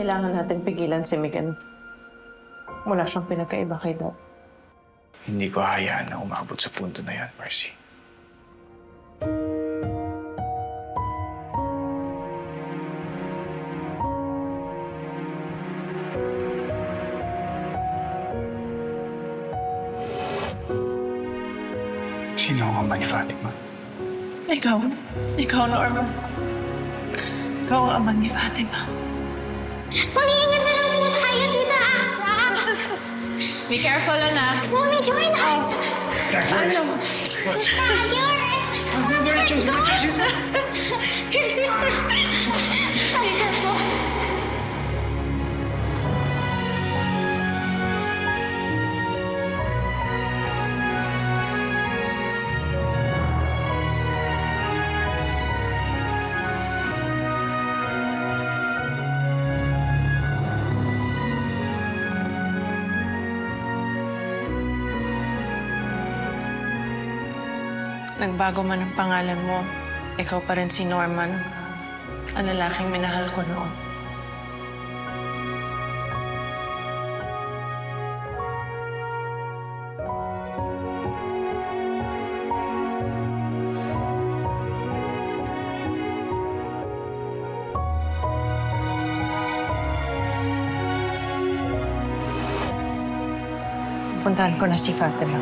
kailangan natin pigilan si Megan. Wala siyang pinagkaiba kay Dad. Hindi ko hayaan na umabot sa punto na yan, Mercy. Sino ang ama ni Fatima? Ikaw. Ikaw, Norman. Ikaw ang ama ni Fatima. Mag-iingat na lang po tayo, Tita Akla. Be careful, anak. Mommy, join us. Ano? Let's go. Halika po. Nagbago man ang pangalan mo, ikaw pa rin si Norman, ang lalaking minahal ko noon. Puntahan ko na si Fatima.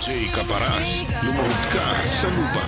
Jay Caparas, lumuhod ka sa lupa.